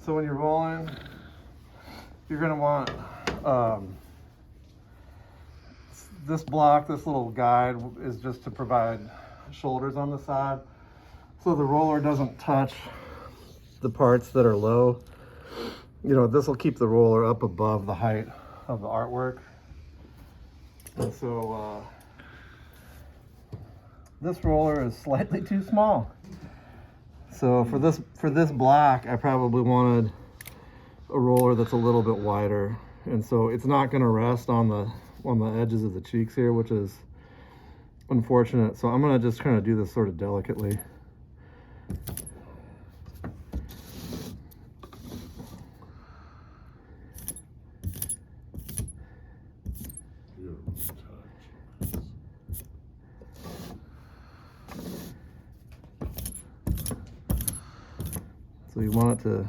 So when you're rolling, you're gonna want this block, this little guide is just to provide shoulders on the side. So the roller doesn't touch the parts that are low. You know, this will keep the roller up above the height of the artwork. And so this roller is slightly too small. So for this block, I probably wanted a roller that's a little bit wider. And so it's not gonna rest on the edges of the cheeks here, which is unfortunate. So I'm gonna just kind of do this sort of delicately. So you want it to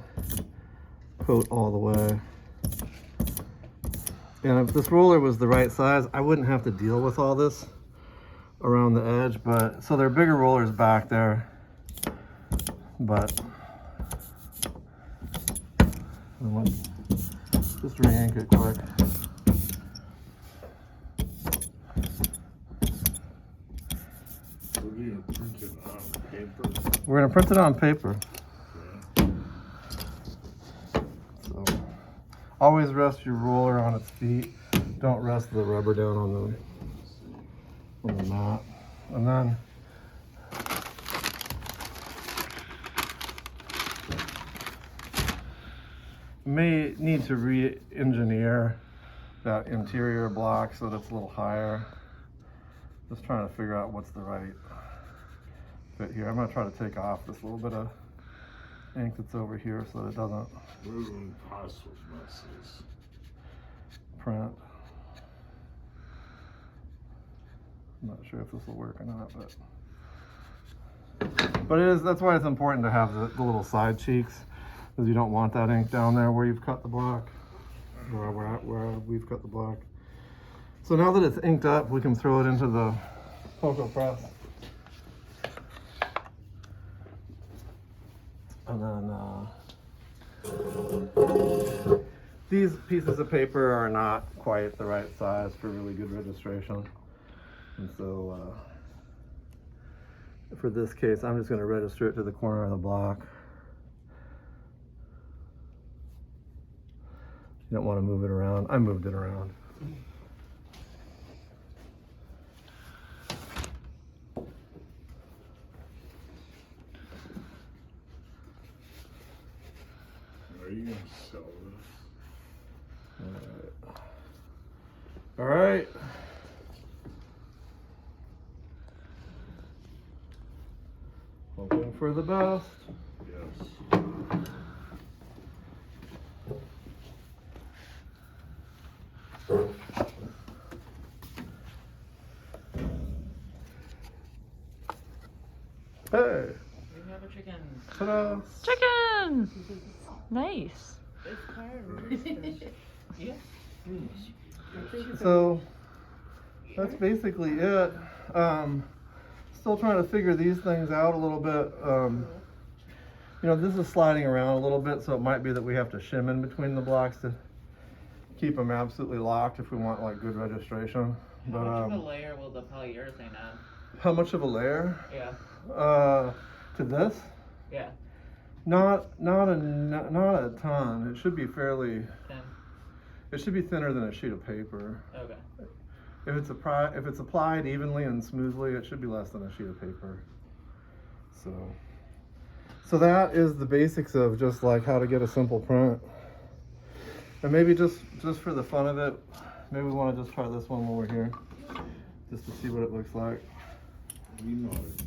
coat all the way. And if this roller was the right size, I wouldn't have to deal with all this around the edge, but so there are bigger rollers back there, but just re-ink it quick. We're gonna print it on paper. So always rest your roller on its feet. Don't rest the rubber down on the mat. And then you may need to re-engineer that interior block so that it's a little higher. Just trying to figure out what's the right fit here. I'm going to try to take off this little bit of ink that's over here so that it doesn't print. I'm not sure if this will work or not, but it is. That's why it's important to have the little side cheeks, because you don't want that ink down there where you've cut the block, or where we've cut the block. So now that it's inked up, we can throw it into the Poco press. And then these pieces of paper are not quite the right size for really good registration. And so for this case, I'm just going to register it to the corner of the block. You don't want to move it around. I moved it around. Are you going to sell this? All right. Hoping for the best. Yes. Hey. We have a chicken. Ta-da. Chicken! Nice. Yeah. So that's basically it. Still trying to figure these things out a little bit. You know, this is sliding around a little bit, so it might be that we have to shim in between the blocks to keep them absolutely locked if we want like good registration. How much of a layer will the polyurethane add? How much of a layer? Yeah. To this? Yeah. Not a ton. It should be fairly. Thin. It should be thinner than a sheet of paper. Okay. If it's applied evenly and smoothly, it should be less than a sheet of paper. So that is the basics of just like how to get a simple print. And maybe just for the fun of it, maybe we want to just try this one while we're here, just to see what it looks like. We know it.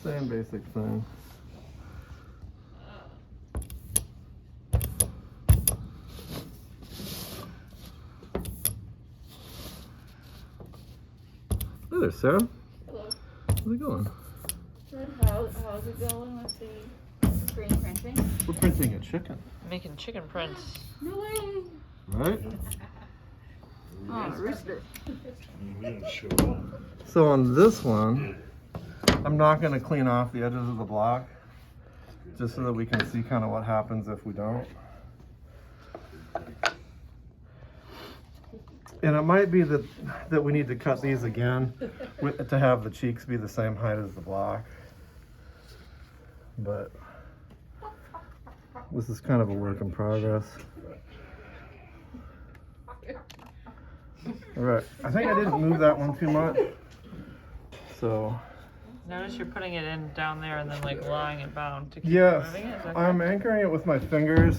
Same basic thing. Hey there, Sarah. Hello. How's it going? Good. How's it going with the screen printing? We're printing a chicken, Making chicken prints. No way. right? Oh, rooster. We didn't show up. So on this one, I'm not going to clean off the edges of the block, just so that we can see kind of what happens if we don't. And it might be that we need to cut these again to have the cheeks be the same height as the block. But this is kind of a work in progress. All right, I think I didn't move that one too much. So Notice you're putting it in down there and then like lying it bound to keep yes, moving it. Is that I'm correct? anchoring it with my fingers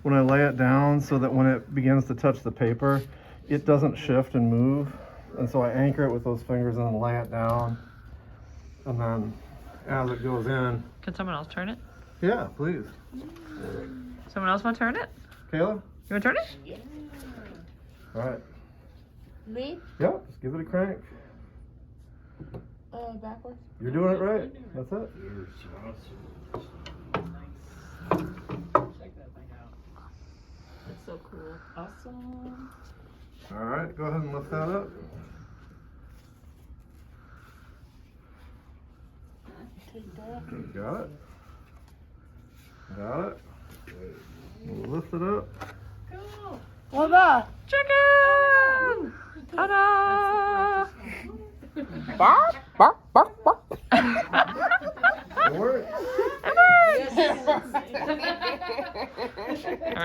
when I lay it down so that when it begins to touch the paper, it doesn't shift and move. And so I anchor it with those fingers and then lay it down. And then as it goes in. Can someone else turn it? Yeah, please. Someone else want to turn it? Kayla? You want to turn it? Yeah. All right. Me? Yep, just give it a crank. Backwards. You're doing it right. That's it. There's awesome. Check that thing out. That's so cool. Awesome. All right, go ahead and lift that up. Take that. Got it. Got it. We'll lift it up. Cool. What about? Chicken! Ta-da! Bob?